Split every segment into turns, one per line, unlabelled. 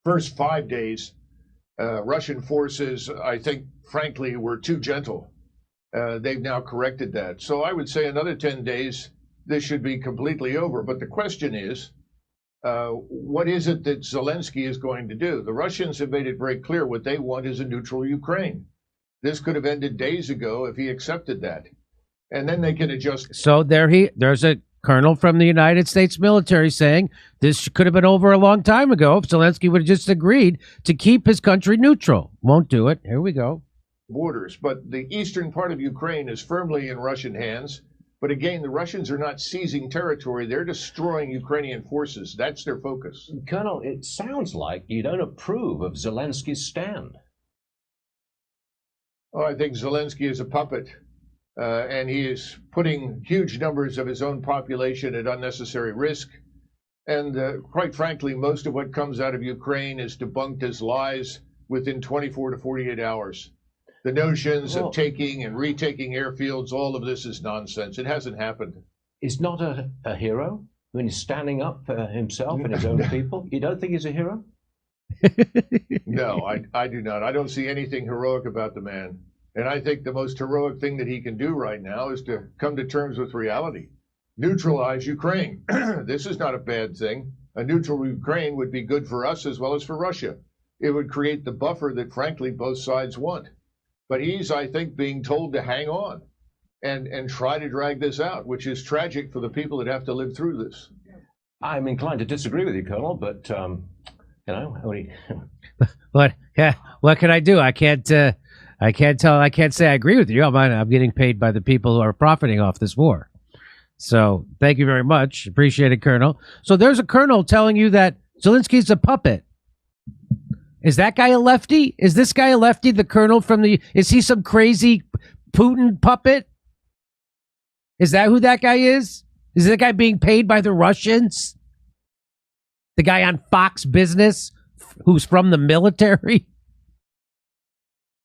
first 5 days, Russian forces, I think, frankly, were too gentle. They've now corrected that. So I would say another 10 days, this should be completely over. But the question is, what is it that Zelensky is going to do? The Russians have made it very clear what they want is a neutral Ukraine. This could have ended days ago if he accepted that. And then they can adjust.
So there's a colonel from the United States military saying this could have been over a long time ago if Zelensky would have just agreed to keep his country neutral. Won't do it. Here we go.
Borders, but the eastern part of Ukraine is firmly in Russian hands. But again, the Russians are not seizing territory. They're destroying Ukrainian forces. That's their focus.
Colonel, it sounds like you don't approve of Zelensky's stand.
Oh, I think Zelensky is a puppet. And he is putting huge numbers of his own population at unnecessary risk. And quite frankly, most of what comes out of Ukraine is debunked as lies within 24 to 48 hours. The notions of taking and retaking airfields, all of this is nonsense. It hasn't happened.
He's not a hero when he's standing up for himself and his own people? You don't think he's a hero?
No, I do not. I don't see anything heroic about the man. And I think the most heroic thing that he can do right now is to come to terms with reality. Neutralize Ukraine. This is not a bad thing. A neutral Ukraine would be good for us as well as for Russia. It would create the buffer that, frankly, both sides want. But he's, I think, being told to hang on and try to drag this out, which is tragic for the people that have to live through this.
I'm inclined to disagree with you, Colonel, but, you know.
What can I do? I can't say I agree with you. I'm getting paid by the people who are profiting off this war. So thank you very much. Appreciate it, Colonel. So there's a colonel telling you that Zelensky's a puppet. Is that guy a lefty? Is this guy a lefty? The colonel is he some crazy Putin puppet? Is that who that guy is? Is that guy being paid by the Russians? The guy on Fox Business who's from the military?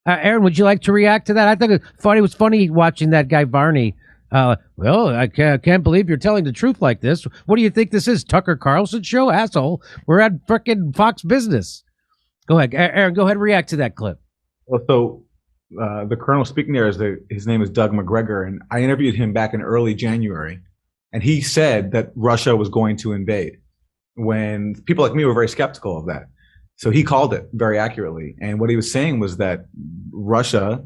Aaron, would you like to react to that? I thought it was funny watching that guy Varney. Well, I can't believe you're telling the truth like this. What do you think this is, Tucker Carlson show? Asshole. We're at frickin' Fox Business. Go ahead, Aaron. Go ahead and react to that clip.
Well, so the colonel speaking there his name is Doug McGregor, and I interviewed him back in early January, and he said that Russia was going to invade when people like me were very skeptical of that. So he called it very accurately, and what he was saying was that Russia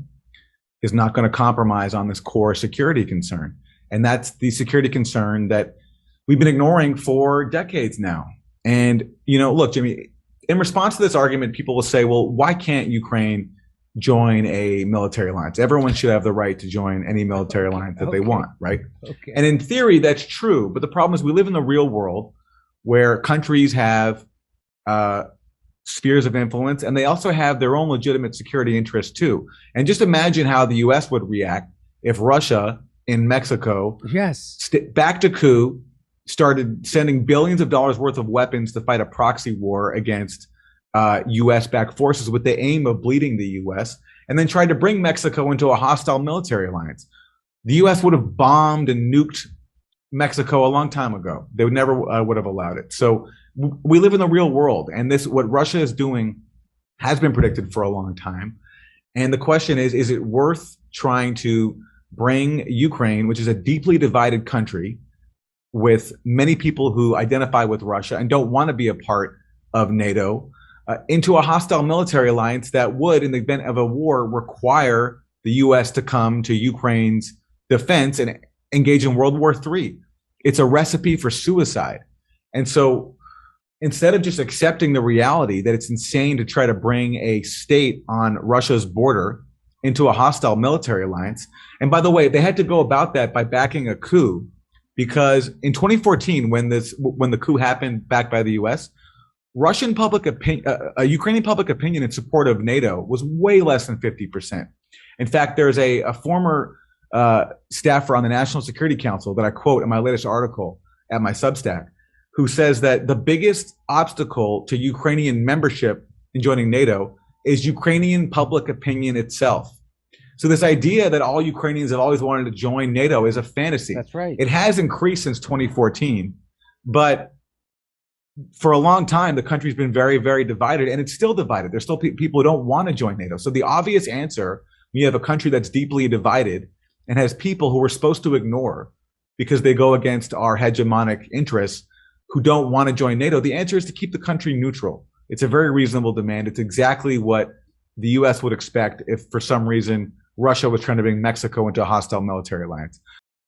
is not going to compromise on this core security concern, and that's the security concern that we've been ignoring for decades now. And look, Jimmy. In response to this argument, people will say, well, why can't Ukraine join a military alliance? Everyone should have the right to join any military alliance that they want, right? Okay. And in theory, that's true. But the problem is we live in the real world where countries have spheres of influence, and they also have their own legitimate security interests, too. And just imagine how the U.S. would react if Russia in Mexico backed a coup, started sending billions of dollars worth of weapons to fight a proxy war against U.S.-backed forces with the aim of bleeding the U.S., and then tried to bring Mexico into a hostile military alliance. The U.S. would have bombed and nuked Mexico a long time ago. They would never would have allowed it. So we live in the real world, and what Russia is doing has been predicted for a long time. And the question is it worth trying to bring Ukraine, which is a deeply divided country, with many people who identify with Russia and don't want to be a part of NATO, into a hostile military alliance that would, in the event of a war, require the U.S. to come to Ukraine's defense and engage in World War III. It's a recipe for suicide. And so instead of just accepting the reality that it's insane to try to bring a state on Russia's border into a hostile military alliance, and by the way, they had to go about that by backing a coup, because in 2014, when the coup happened backed by the U.S., Russian public opinion, Ukrainian public opinion in support of NATO was way less than 50%. In fact, there's a former staffer on the National Security Council that I quote in my latest article at my Substack, who says that the biggest obstacle to Ukrainian membership in joining NATO is Ukrainian public opinion itself. So this idea that all Ukrainians have always wanted to join NATO is a fantasy.
That's right.
It has increased since 2014, but for a long time, the country's been very, very divided, and it's still divided. There's still people who don't want to join NATO. So the obvious answer, when you have a country that's deeply divided and has people who we're supposed to ignore because they go against our hegemonic interests, who don't want to join NATO, the answer is to keep the country neutral. It's a very reasonable demand. It's exactly what the U.S. would expect if, for some reason, Russia was trying to bring Mexico into a hostile military alliance.